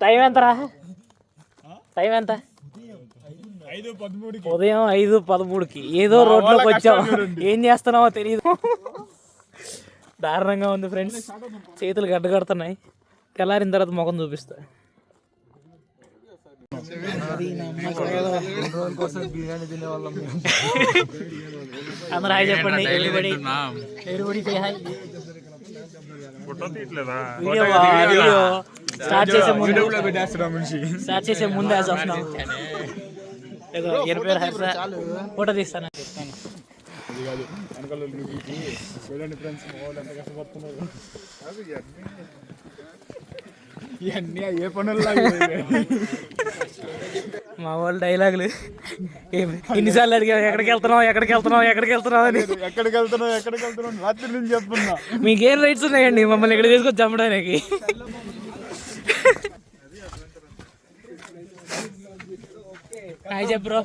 Time ఎంతరా? Time ఎంత? ఉదయం 5:13కి. ఏదో రోడ్లోకి వచ్చాం, ఏం చేస్తున్నావో తెలియదు. దారుణంగా ఉంది ఫ్రెండ్స్, చేతులు గడ్డ కడుతున్నాయి. తెల్లారిన తర్వాత ముఖం చూపిస్తా. అందరూ హాయ్ చెప్పండి. Everybody say hi. Video start చేసే ముందు యాజ్ ఆఫ్ నౌ ఫోటో తీస్తాను. మా వాళ్ళు డైలాగులు ఎన్నిసార్లు అడిగా, ఎక్కడికి వెళ్తున్నావు అని. ఎక్కడికి వెళ్తున్నావు రాత్రి నుంచి చెప్తున్నా. మీకేం రైట్స్ ఉన్నాయండి మమ్మల్ని ఇక్కడ తీసుకొచ్చి చంపడానికి? హాయ్ చెప్పు.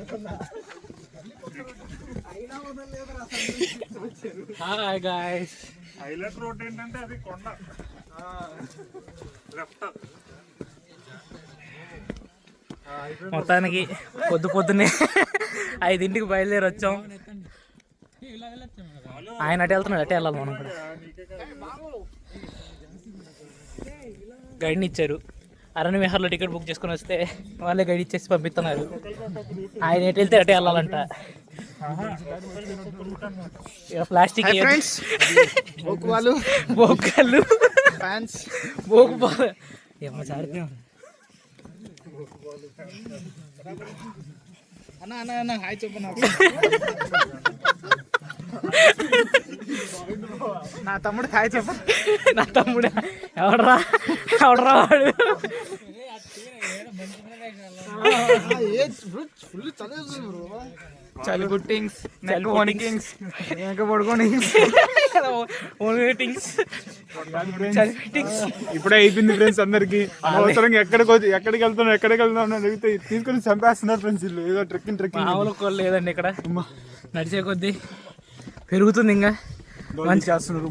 Hi guys. హైలైట్ రోడ్ ఏంటంటే అది కొండ. మొత్తానికి పొద్దున్నే 5ంటికి బయలుదేరి వచ్చాం. ఆయన అటు వెళ్తున్నాడు, అటే వెళ్ళాలి మనం కూడా. గైడ్ని ఇచ్చారు. అరణ్య విహార్లో టికెట్ బుక్ చేసుకుని వస్తే వాళ్ళే గైడ్ ఇచ్చేసి పంపిస్తున్నారు. ఆయన ఎటు వెళ్తే అటే వెళ్ళాలంట. ప్లాస్టిక్ బోకాలు బోకుపాలు ఏమో చారితే అన్న హాయ్ చెప్పు. నా తమ్ముడు హాయ్ చెప్పు. నా తమ్ముడు ఎవడరా వాడు? చలిగుట్టింగ్స్, ఇప్పుడే అయిపోయింది ఫ్రెండ్స్ అందరికి. అవసరంగా ఎక్కడికి వెళ్తున్నాం అడిగితే తీసుకొని చంపేస్తున్నారు ఫ్రెండ్స్. ఏదో ట్రెక్కింగ్ మామూలు లేదండి ఇక్కడ. నడిచే కొద్దీ పెరుగుతుంది. ఇంకా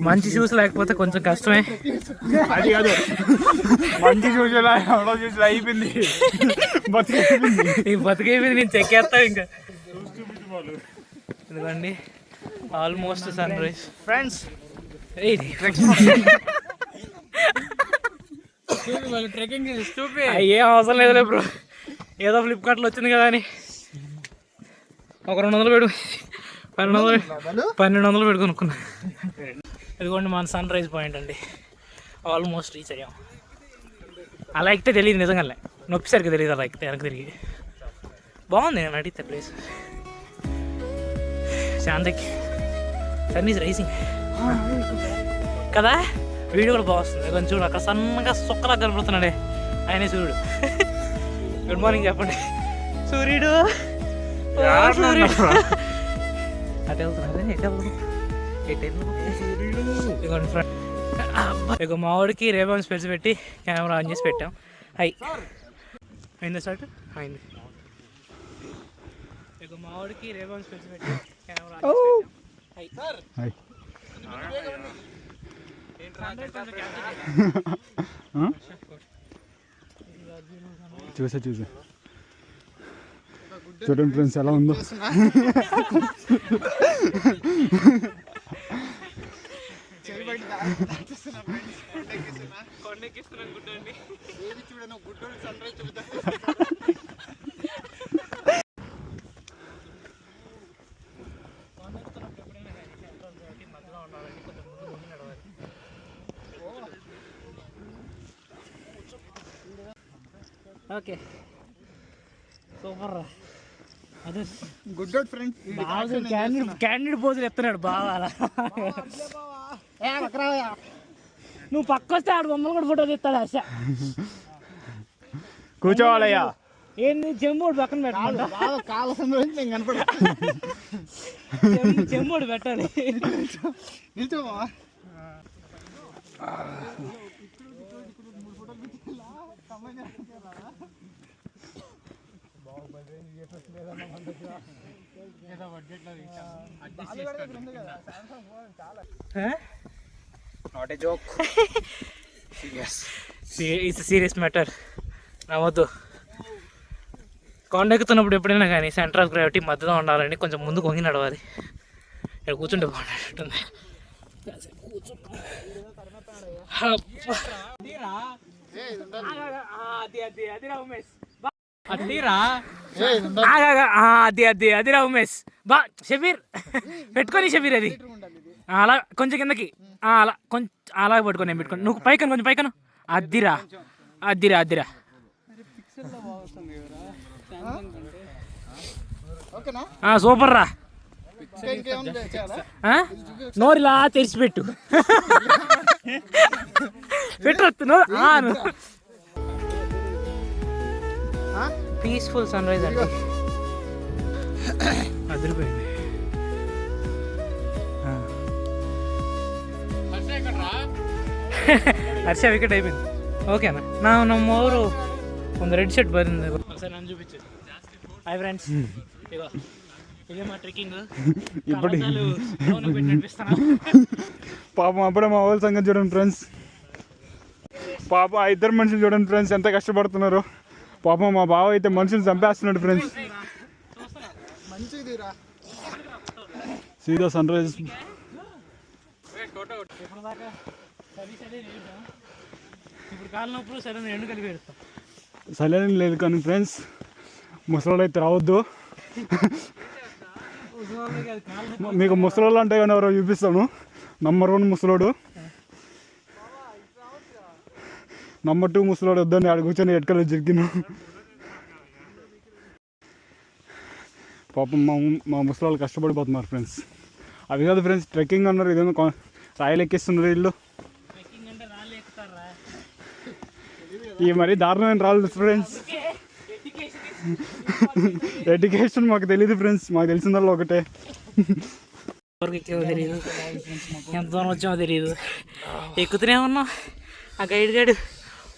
మంచి షూస్ లేకపోతే కొంచెం కష్టమే. అది కాదు, మంచి షూస్ అయిపోయింది, బతికైపోయింది. నేను చెక్కేస్తా ఇంకా. ఎందుకండి ఆల్మోస్ట్ సన్ రైజ్ ఫ్రెండ్స్. ఏం అవసరం లేదులే బ్రో, ఏదో ఫ్లిప్కార్ట్లో వచ్చింది కదా అని ఒక 200 1200 పెట్టుకునుకున్నా. ఇదిగోండి మన సన్ రైజ్ పాయింట్ అండి. ఆల్మోస్ట్ రీచ్ అయ్యాం. అలా ఎక్కితే తెలియదు నిజంగానే, నొప్పిసరికి తెలియదు అలా ఎక్కితే. వెనక్కి తిరిగి బాగుంది. నేను అడిగితే ప్లేస్ శాంతికి సన్ ఈజ్ రైజింగ్ కదా. వీడియో కూడా బాగా వస్తుంది. కొంచెం చూడు, అక్కడ సన్నగా సొక్కలా కనపడుతున్నాడే ఆయనే సూర్యుడు. గుడ్ మార్నింగ్ చెప్పండి సూర్యుడు. అటు వెళ్తున్నాడు. ఇక మా వాడికి రేబాన్ స్పెట్స్ పెట్టి కెమెరా ఆన్ చేసి పెట్టాం. హై అయిందా స్టార్ట్? అయింది. ఇక మా వాడికి రేబాన్ స్పెట్స్ పెట్టి కెమెరా ఆన్ చేసి పెట్టాం. హై చూసా చూడండి ఫ్రెండ్స్ ఎలా ఉందో. Okay super. అదే గుడ్ ఫ్రెండ్. క్యాండిడ్ పోజులు ఎత్తున్నాడు బాగా. నువ్వు పక్క వస్తే ఆడు బొమ్మలు కూడా ఫోటో తీస్తాడు. ఆశ కూర్చోవాలయ్యా. ఏంది చెంబోడు పక్కన పెట్టాలి. చెంబోడు పెట్టాలి. Not a joke. Yes. It's a serious matter. నవ్వద్దు. కొండ ఎక్కుతున్నప్పుడు ఎప్పుడైనా కానీ సెంటర్ ఆఫ్ గ్రావిటీ మధ్యలో ఉండాలని కొంచెం ముందు కొంగి నడవాలి. ఇక్కడ కూర్చుంటే బాగుంటుంది. అదిరా ఉమేష్ బా షబీర్ పెట్టుకొని షబీర్ అది అలా కొంచెం కిందకి అలా కొంచెం అలా పట్టుకొని నేను పెట్టుకొని నువ్వు పైకను కొంచెం పైకను అద్దిరా అద్దిరా అద్దిరా సూపర్ రా. నోరిలా తెరిచిపెట్టు పెట్టు. పీస్ఫుల్ సన్ రైజ్ అండి, అదిరిపోయింది. హర్ష వికెట్ అయిపోయింది. ఓకేనా ನಮ್ಮ ಅವರು ಒಂದು రెడ్ షర్ట్ బరింది. ఒకసారి నన్ను చూపించు. హాయ్ ఫ్రెండ్స్, ఇగో ఇదే మా ట్రెక్కింగ్. ఇప్పుడు పాపం అప్పుడే మా వాళ్ళ సంగతి చూడండి ఫ్రెండ్స్. పాపం ఆ ఇద్దరు మనుషులు చూడండి ఫ్రెండ్స్ ఎంత కష్టపడుతున్నారు. పాపం మా బావ అయితే మనుషులు చంపేస్తున్నాడు ఫ్రెండ్స్. సీదా సన్ రైజ్. సరైన లేదు కానీ ఫ్రెండ్స్ ముసలోళ్ళు అయితే రావద్దు. మీకు ముసలోళ్ళు అంటే కానీ ఎవరో చూపిస్తాను. నంబర్ 1 ముసలోడు, నంబర్ 2 ముసలోడు వద్దని ఆడ కూర్చొని ఎట్టుకలు జరిగిన. పాపం మా ముసలోళ్ళు కష్టపడిపోతున్నారు ఫ్రెండ్స్. అవి కాదు ఫ్రెండ్స్, ట్రెక్కింగ్ అన్నారు, ఇదేమో రాయలు ఎక్కిస్తున్నారు వీళ్ళు. ఈ మరీ దారుణమైన రాళ్ళు ఫ్రెండ్స్. ఎడ్యుకేషన్ మాకు తెలియదు ఫ్రెండ్స్, మాకు తెలిసిందల్లా ఒకటే. తెలియదు ఎంత దూరం వచ్చామో తెలియదు. ఎక్కుతూనే ఉన్నాం. ఆ గైడ్ గైడ్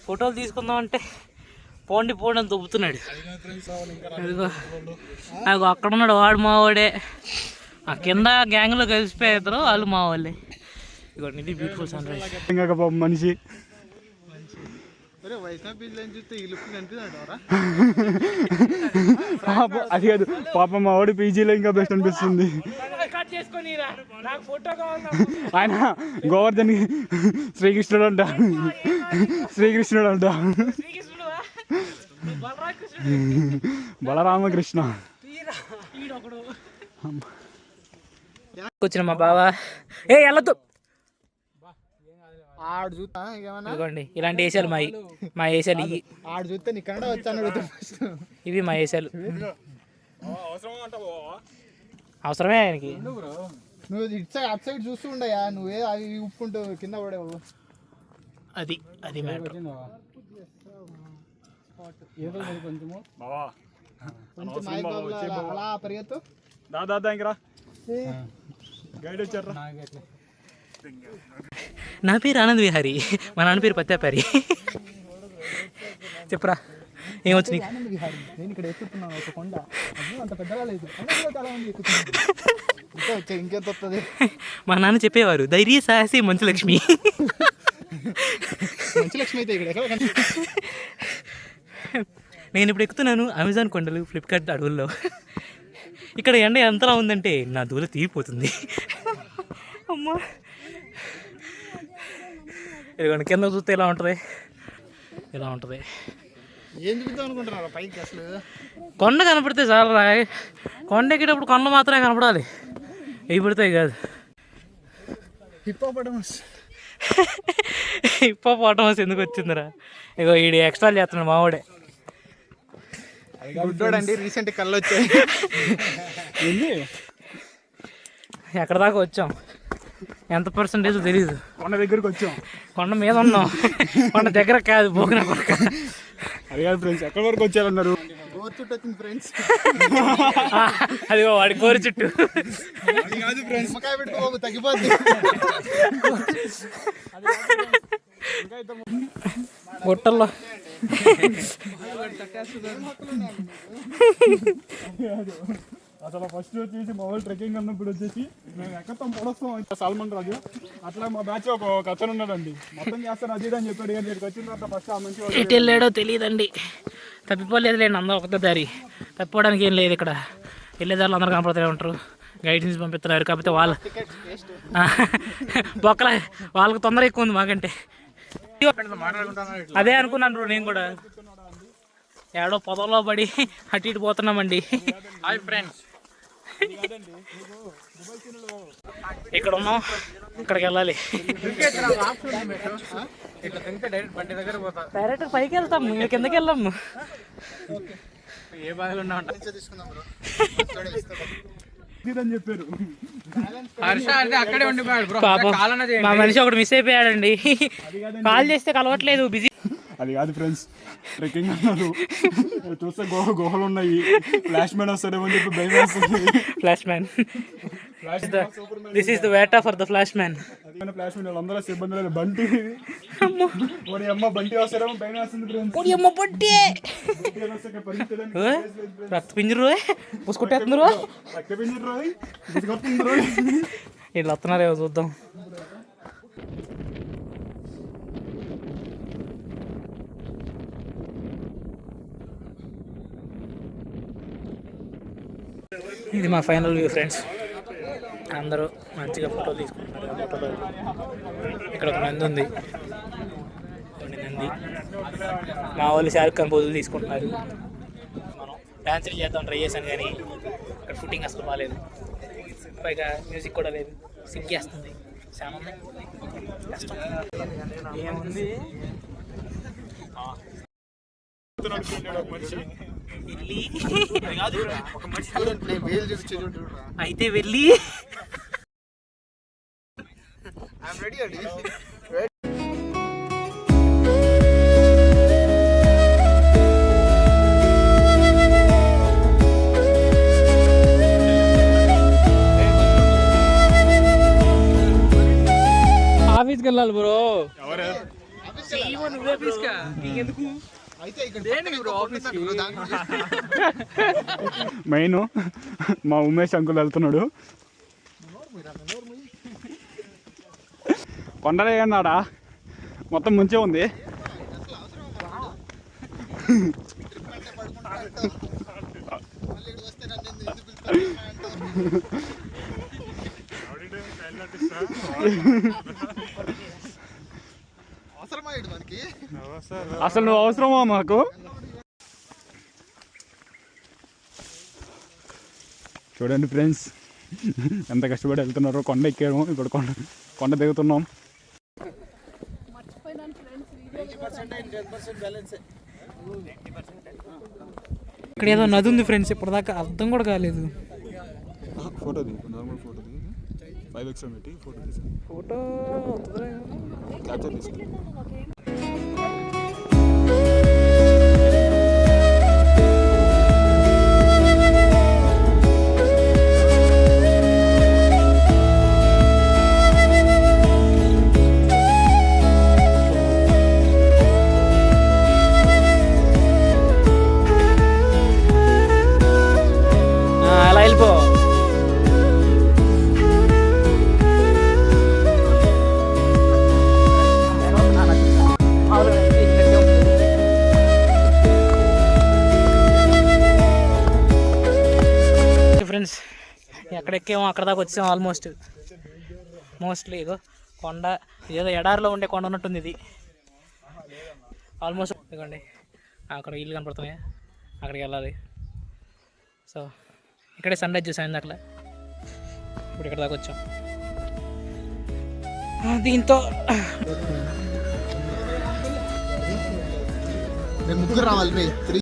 ఫోటోలు తీసుకుందాం అంటే పోండి పోండి అని దొబ్బుతున్నాడు. అదిగో అదిగో అక్కడ ఉన్నాడు, వాడు మా వాడే. ఆ కింద గ్యాంగ్లో కలిసిపోయారు వాళ్ళు మా వాళ్ళే. ఇదిగోండి ఇది బ్యూటిఫుల్ సన్ రైజ్. ఇంకా పాపం మనిషి అది కాదు పాపం మా వాడి పీజీలో ఇంకా బెస్ట్ అనిపిస్తుంది. ఆయన గోవర్ధన్ శ్రీకృష్ణుడు అంట, శ్రీకృష్ణుడు అంట, బలరామకృష్ణ. వచ్చిన మా బావా ఏ వెళ్ళొద్దు. ఆడు చూస్తా ఇదిగోండి ఇలాంటి వేసాలు మా వేసాలు ఇవి. ఆడు చూస్తే నీ కన్నడ వచ్చాను. ఇవి మా వేసాలు. అవసరమే ఆయనకి. నువ్వు ఇటు సైడ్ అటు సైడ్ చూస్తూ ఉండయా, నువ్వే అవి ఉప్పుకుంటూ కింద పడేవు. అది అది మ్యాటర్. అలా పరిగెత్తు. దాదా ఇంకరా గైడ్ వచ్చారా. నా పేరు ఆనంద్ విహారీ, మా నాన్న పేరు పత్యాపారి. చెప్పరా ఏమొచ్చు నీకు? నేను ఇక్కడ ఎక్కుతున్నాను ఒక కొండ, అంత పెద్దగా లేదు, ఇంకెంత వస్తుంది. మా నాన్న చెప్పేవారు ధైర్య సాహసి మంచు లక్ష్మి. మంచు లక్ష్మి అయితే ఇక్కడ నేను ఇప్పుడు ఎక్కుతున్నాను అమెజాన్ కొండలు, ఫ్లిప్కార్ట్ అడవుల్లో. ఇక్కడ ఎండ ఎంతలా ఉందంటే నా దూల తీరిపోతుంది. అమ్మా ఇదిగోండి కింద చూస్తే ఇలా ఉంటుంది, ఇలా ఉంటుంది. ఏం చూపిద్దాం అనుకుంటున్నారు పైకి? అసలు కొండ కనపడితే చాలా. కొండ ఎక్కేటప్పుడు కొండ మాత్రమే కనపడాలి, ఇవి పడతాయి కాదు. హిప్పోపోటమస్ ఎందుకు వచ్చిందిరా? ఇగో ఈడు ఎక్స్ట్రా చేస్తున్నాడు మావాడే. గుడ్డోడండి రీసెంట్ కళ్ళు వచ్చాయి. ఎక్కడ దాకా వచ్చాం ఎంత పర్సెంటేజ్ తెలీదు. కొండ దగ్గరికి వచ్చాం, కొండ మీద ఉన్నాం, కొండ దగ్గర కాదు పోకిన కొడుక. అది కాదు ఫ్రెండ్స్, ఎక్కడి వరకు వచ్చారన్నారు? గోరు చుట్టూ వచ్చింది ఫ్రెండ్స్. అదిగో వాడి కోరి చుట్టూ. నిమ్మకాయ పెట్టుకోబోకు తగ్గిపోద్ది. గుట్టల్లో అసలు ఫస్ట్ వచ్చేసి మా వాళ్ళు ట్రెక్కింగ్ అన్నప్పుడు వచ్చేసి మేము ఎక్కతాం పొడస్తాం అంటే సల్మాన్ రాజు అట్లా మా బ్యాచ్ ఒక అతను ఉన్నాడండి మొత్తం చేస్తాను అది అని చెప్పాడు కానీ ఇక్కడికి వచ్చిన తర్వాత ఫస్ట్ ఆ మంచి ఎటు వెళ్ళాడో తెలియదండి. తప్పిపోలేదు లేండి, అందరూ ఒకటే దారి. తప్పిపోవడానికి ఏం లేదు ఇక్కడ. వెళ్ళేదారులు అందరూ కనపడుతూనే ఉంటారు, గైడెన్స్ పంపిస్తున్నారు. కాకపోతే వాళ్ళ బొక్కల వాళ్ళకి తొందర ఎక్కువ ఉంది మాకంటే. అదే అనుకున్నాను బ్రో నేను కూడా. ఏడో పొదలో పడి అటు ఇటు పోతున్నామండి. హాయ్ ఫ్రెండ్స్, ఇక్కడ ఉన్నాం, ఇక్కడికి వెళ్ళాలి. డైరెక్ట్ పైకి వెళ్తాం, మీరు కిందకి వెళ్ళాము. ఏ బాధలు ఉన్నామంట అని చెప్పారు. మా మనిషి ఒకటి మిస్ అయిపోయాడండి. కాల్ చేస్తే కలవట్లేదు, బిజీ. అది కాదు ఫ్రెండ్స్, ట్రెక్కింగ్ అన్నారు చూస్తే గుహలు ఉన్నాయి, ఫ్లాష్ మ్యాన్ వస్తాడేమో అని చెప్పి భయం వేస్తుంది. Flash man, this is the వేటా for the flash man. Flash man వాళ్ళందరూ సిబ్బంది లేదు. బంటి ఓడి అమ్మ బంటి వస్తాడేమో భయం వేస్తుంది ఫ్రెండ్స్. రక్త పింజరు పూసుకొట్టేస్తున్నారు, వీళ్ళు వస్తున్నారేమో చూద్దాం. ఇది మా ఫైనల్ వ్యూ ఫ్రెండ్స్. అందరూ మంచిగా ఫోటోలు తీసుకుంటున్నారు. ఫోటోలో ఇక్కడ ఒక నంది ఉంది, నంది. మా వాళ్ళు షారుఖ్ ఖాన్ పోజులు తీసుకుంటున్నారు. మనం డాన్సులు చేద్దాం ట్రై చేశాను కానీ ఇక్కడ ఫుటింగ్ అసలు బాగాలేదు. పైగా మ్యూజిక్ కూడా లేదు, సిగ్గేస్తుంది. చాలా కష్టం. ఏముంది అయితే వెళ్ళి ఆఫీస్కి వెళ్ళాలి బ్రో. నువ్వే ఆఫీస్కా, నీకెందుకు? మెయిన్ మా ఉమేష్ అంకుల్ వెళ్తున్నాడు. కొండలే అన్నాడా, మొత్తం ముంచే ఉంది. అసలు నువ్వు అవసరమా మాకు? చూడండి ఫ్రెండ్స్ ఎంత కష్టపడి వెళ్తున్నారో. కొండ ఎక్కాము, ఇప్పుడు కొండ దిగుతున్నాం. ఇక్కడ ఏదో నది ఉంది ఫ్రెండ్స్, ఇప్పటిదాకా అర్థం కూడా కాలేదు. ఫోటో దిగు, నార్మల్ ఫోటో దిగు, 5x పెట్టి ఫోటో తీసి ఫోటో క్యాప్చర్ తీసుకుని. అలా వెళ్ళిపో. ఫ్రెండ్స్ ఎక్కడ ఎక్కామో అక్కడ దాకా వచ్చాము. మోస్ట్లీ ఇగో కొండ, ఏదో ఎడారిలో ఉండే కొండ ఉన్నట్టుంది ఇది. ఆల్మోస్ట్ ఇదిగోండి అక్కడ ఇల్లు కనపడుతున్నాయి, అక్కడికి వెళ్ళాలి. సో ఇక్కడే సన్ రైజ్ చూసాను అట్లా. ఇప్పుడు ఇక్కడ దాకా వచ్చాం. దీంతో ముగ్గురు రావాలి.